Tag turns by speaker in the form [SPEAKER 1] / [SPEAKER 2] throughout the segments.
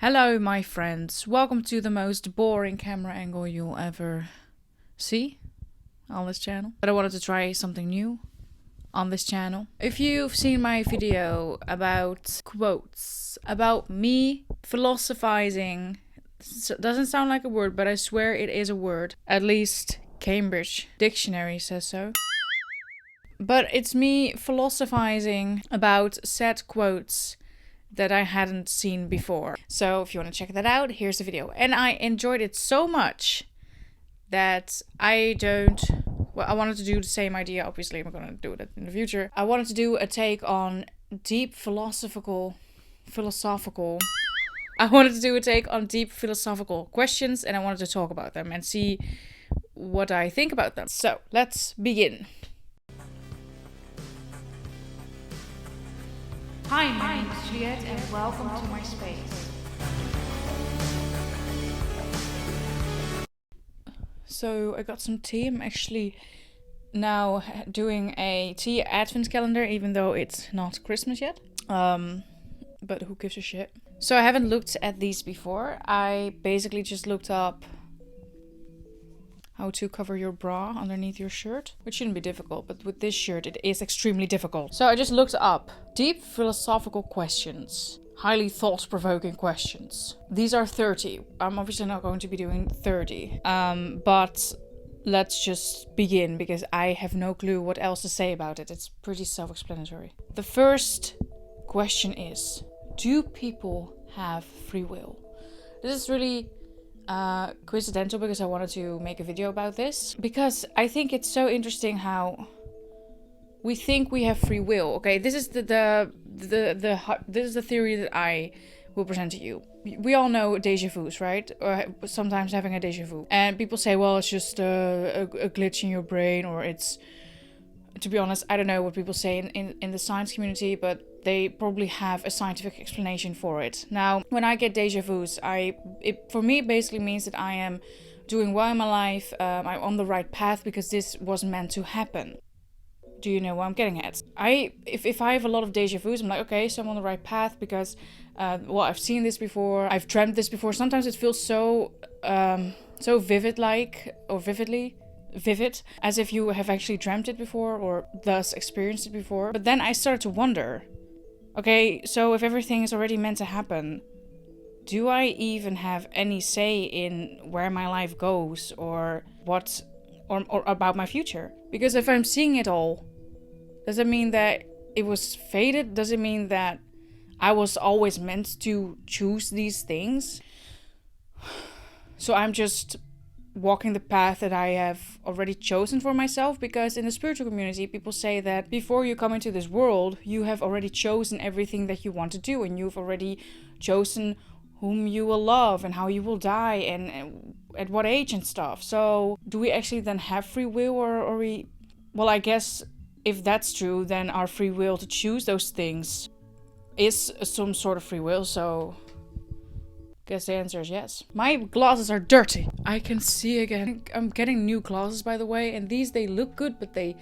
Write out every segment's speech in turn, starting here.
[SPEAKER 1] Hello, my friends. Welcome to the most boring camera angle you'll ever see on this channel. But I wanted to try something new on this channel. If you've seen my video about quotes, about me philosophizing, doesn't sound like a word, but I swear it is a word. At least Cambridge Dictionary says so. But it's me philosophizing about said quotes that I hadn't seen before. So if you want to check that out, here's the video. And I enjoyed it so much that I wanted to do the same idea. Obviously, I'm going to do it in the future. I wanted to do a take on deep philosophical questions, and I wanted to talk about them and see what I think about them. So let's begin. Hi, my name is Juliet and welcome to my space. So I got some tea. I'm actually now doing a tea advent calendar, even though it's not Christmas yet. But who gives a shit? So I haven't looked at these before. I basically just looked up how to cover your bra underneath your shirt, which shouldn't be difficult, but with this shirt it is extremely difficult. So I just looked up deep philosophical questions, highly thought-provoking questions. These are 30. I'm obviously not going to be doing 30, but let's just begin because I have no clue what else to say about it. It's pretty self-explanatory. The first question is, do people have free will? This is really coincidental because I wanted to make a video about this, because I think it's so interesting how we think we have free will. Okay, this is this is the theory that I will present to you. We all know déjà vus, right? Or sometimes having a déjà vu, and people say, well, it's just a glitch in your brain, or it's, to be honest, I don't know what people say in the science community, but they probably have a scientific explanation for it. Now, when I get déjà vus, it for me basically means that I am doing well in my life, I'm on the right path because this was meant to happen. Do you know what I'm getting at? If I have a lot of déjà vus, I'm like, okay, so I'm on the right path because, I've seen this before, I've dreamt this before. Sometimes it feels so vivid, as if you have actually dreamt it before or thus experienced it before. But then I started to wonder, okay, so if everything is already meant to happen, do I even have any say in where my life goes or what, or about my future? Because if I'm seeing it all, does it mean that it was fated? Does it mean that I was always meant to choose these things? So I'm just walking the path that I have already chosen for myself, because in the spiritual community people say that before you come into this world you have already chosen everything that you want to do, and you've already chosen whom you will love and how you will die and at what age and stuff. So do we actually then have free will, or we, well, I guess if that's true, then our free will to choose those things is some sort of free will. So guess the answer is yes. My glasses are dirty. I can see again. I'm getting new glasses, by the way, and they look good, but they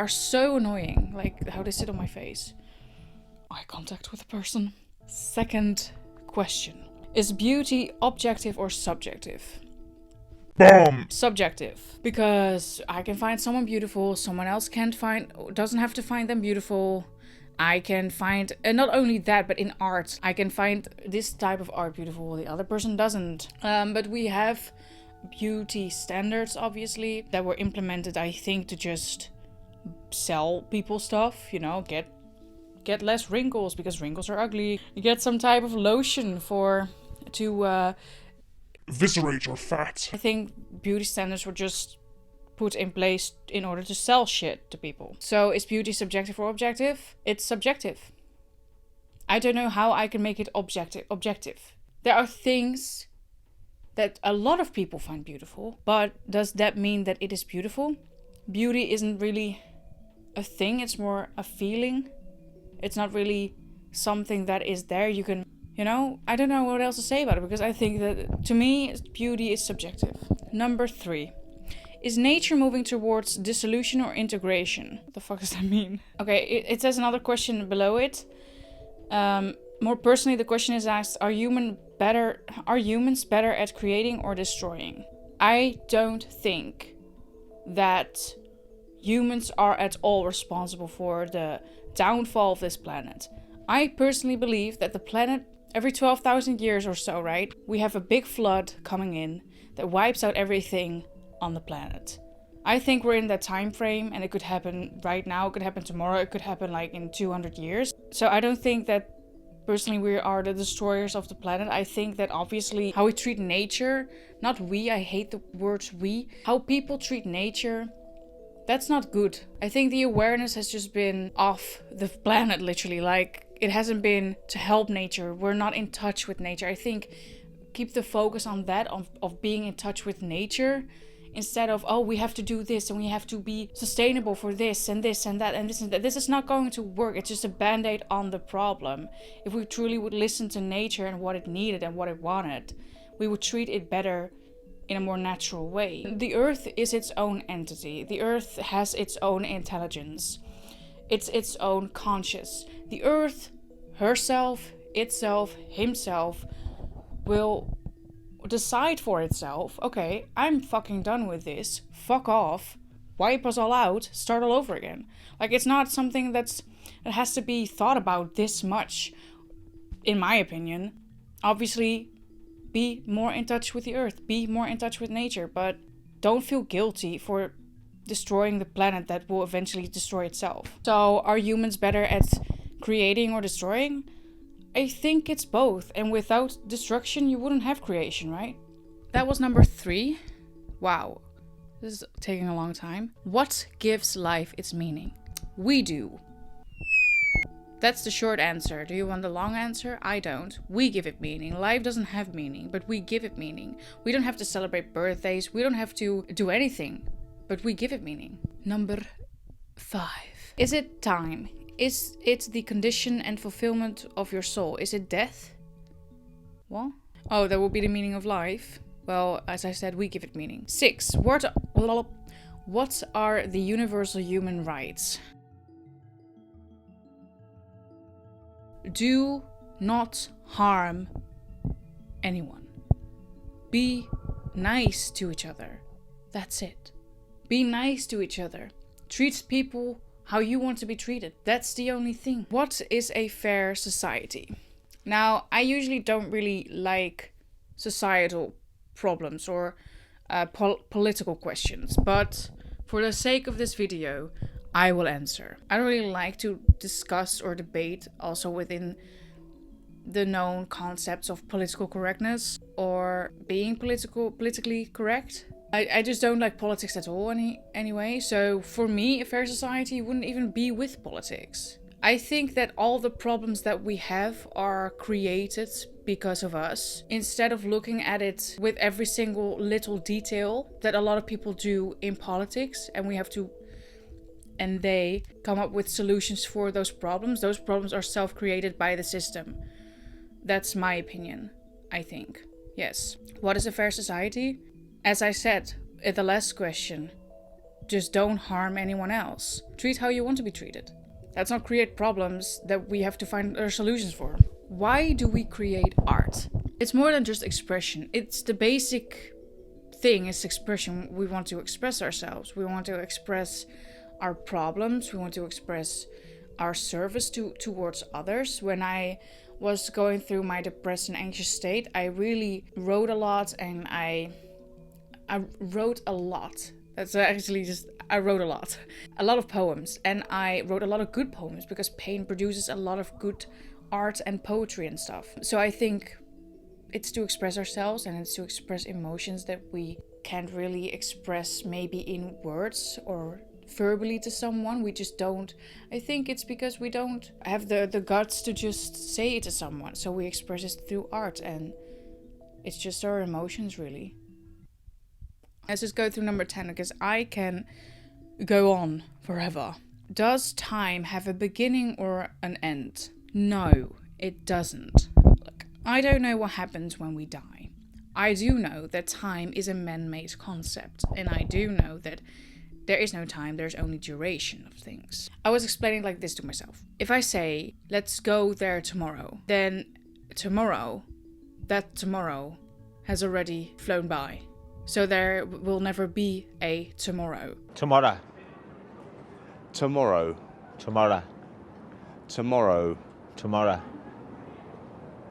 [SPEAKER 1] are so annoying, like how they sit on my face. Eye contact with a person. Second question. Is beauty objective or subjective? Subjective. Because I can find someone beautiful, someone else doesn't have to find them beautiful. I can find, and not only that, but in art, I can find this type of art beautiful, the other person doesn't. But we have beauty standards, obviously, that were implemented, I think, to just sell people stuff, you know, get less wrinkles because wrinkles are ugly. You get some type of lotion to
[SPEAKER 2] eviscerate your fat.
[SPEAKER 1] I think beauty standards were just put in place in order to sell shit to people. So is beauty subjective or objective? It's subjective. I don't know how I can make it objective. There are things that a lot of people find beautiful, but does that mean that it is beautiful? Beauty isn't really a thing, it's more a feeling. It's not really something that is there. You can, I don't know what else to say about it, because I think that, to me, beauty is subjective. Number 3. Is nature moving towards dissolution or integration? What the fuck does that mean? Okay, it says another question below it. More personally, the question is asked, are humans better at creating or destroying? I don't think that humans are at all responsible for the downfall of this planet. I personally believe that the planet, every 12,000 years or so, right, we have a big flood coming in that wipes out everything on the planet. I think we're in that time frame, and it could happen right now, it could happen tomorrow, it could happen like in 200 years. So I don't think that personally we are the destroyers of the planet. I think that obviously how we treat nature, not we, I hate the words we, how people treat nature, that's not good. I think the awareness has just been off the planet, literally. Like, it hasn't been to help nature. We're not in touch with nature. I think keep the focus on that, of being in touch with nature, instead of, oh, we have to do this and we have to be sustainable for this and this and that and this and that. This is not going to work. It's just a band-aid on the problem. If we truly would listen to nature and what it needed and what it wanted, we would treat it better in a more natural way. The earth is its own entity. The earth has its own intelligence. It's its own conscious. The earth, herself, itself, himself, will decide for itself, okay, I'm fucking done with this. Fuck off. Wipe us all out. Start all over again. Like, it's not something that has to be thought about this much, in my opinion. Obviously, be more in touch with the earth, be more in touch with nature, but don't feel guilty for destroying the planet that will eventually destroy itself. So, are humans better at creating or destroying? I think it's both, and without destruction you wouldn't have creation, right? That was number 3. Wow, this is taking a long time. What gives life its meaning? We do. That's the short answer. Do you want the long answer? I don't. We give it meaning. Life doesn't have meaning, but we give it meaning. We don't have to celebrate birthdays. We don't have to do anything, but we give it meaning. Number 5. Is it time? Is it the condition and fulfillment of your soul? Is it death? What? Oh, that would be the meaning of life. Well, as I said, we give it meaning. 6. What are the universal human rights? Do not harm anyone. Be nice to each other. That's it. Be nice to each other. Treat people how you want to be treated. That's the only thing. What is a fair society? Now, I usually don't really like societal problems or political questions, but for the sake of this video, I will answer. I don't really like to discuss or debate also within the known concepts of political correctness or being politically correct. I just don't like politics at all anyway. So for me, a fair society wouldn't even be with politics. I think that all the problems that we have are created because of us, instead of looking at it with every single little detail that a lot of people do in politics, and they come up with solutions for those problems. Those problems are self-created by the system. That's my opinion, I think. Yes. What is a fair society? As I said in the last question, just don't harm anyone else. Treat how you want to be treated. Let's not create problems that we have to find other solutions for. Why do we create art? It's more than just expression. It's the basic thing is expression. We want to express ourselves. We want to express our problems. We want to express our service towards others. When I was going through my depressed and anxious state, I really wrote a lot, and I wrote a lot. That's actually just, I wrote a lot of poems, and I wrote a lot of good poems because pain produces a lot of good art and poetry and stuff. So I think it's to express ourselves, and it's to express emotions that we can't really express maybe in words or verbally to someone. We just don't. I think it's because we don't have the guts to just say it to someone. So we express it through art, and it's just our emotions, really. Let's just go through number 10 because I can go on forever. Does time have a beginning or an end? No, it doesn't. Look, I don't know what happens when we die. I do know that time is a man-made concept, and I do know that There is no time, there's only duration of things. I was explaining like this to myself. If I say, let's go there tomorrow, then tomorrow, that tomorrow has already flown by. So there will never be a tomorrow.
[SPEAKER 3] Tomorrow. Tomorrow. Tomorrow. Tomorrow. Tomorrow.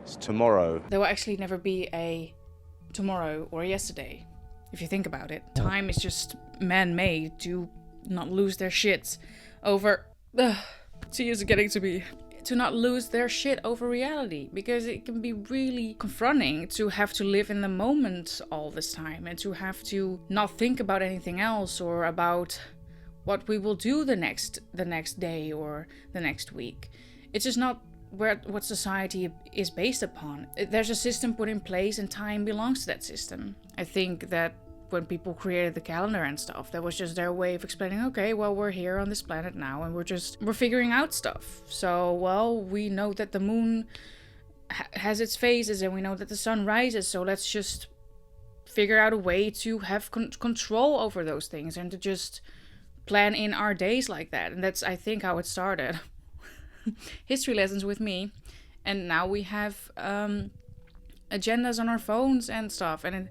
[SPEAKER 3] It's tomorrow.
[SPEAKER 1] There will actually never be a tomorrow or yesterday. If you think about it, time is just man-made to not lose their shit over... to use it getting to be... To not lose their shit over reality. Because it can be really confronting to have to live in the moment all this time. And to have to not think about anything else or about what we will do the next day or the next week. It's just not what society is based upon. There's a system put in place and time belongs to that system. I think that when people created the calendar and stuff, that was just their way of explaining, okay, well, we're here on this planet now and we're figuring out stuff. So, well, we know that the moon has its phases and we know that the sun rises, so let's just figure out a way to have control over those things and to just plan in our days like that. And that's, I think, how it started. History lessons with me, and now we have agendas on our phones and stuff, and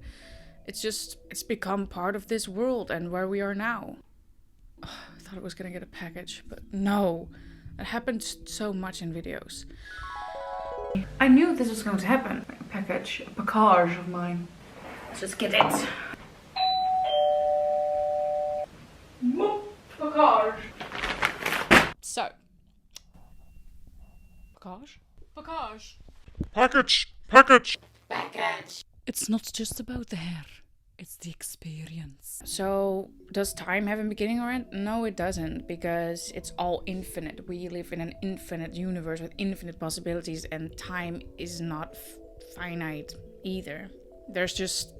[SPEAKER 1] it's become part of this world and where we are now. I thought I was gonna get a package, but no, it happens so much in videos. I knew this was going to happen. A package of mine. Let's just get it. Package. So. Package. It's not just about the hair, it's the experience. So, does time have a beginning or end? No, it doesn't, because it's all infinite. We live in an infinite universe with infinite possibilities, and time is not finite either. There's just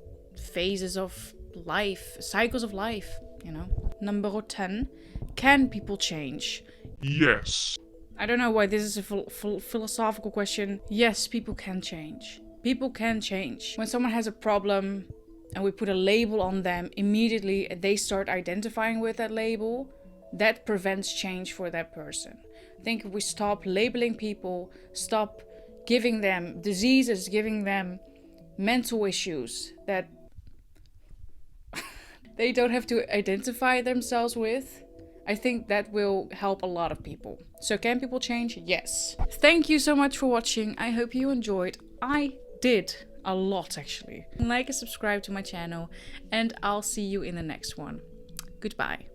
[SPEAKER 1] phases of life, cycles of life, you know. Number 10. Can people change?
[SPEAKER 2] Yes.
[SPEAKER 1] I don't know why this is a philosophical question. Yes, people can change. People can change. When someone has a problem and we put a label on them, immediately they start identifying with that label. That prevents change for that person. I think if we stop labeling people, stop giving them diseases, giving them mental issues that they don't have to identify themselves with, I think that will help a lot of people. So can people change? Yes. Thank you so much for watching. I hope you enjoyed. I did a lot, actually. Like and subscribe to my channel, and I'll see you in the next one. Goodbye.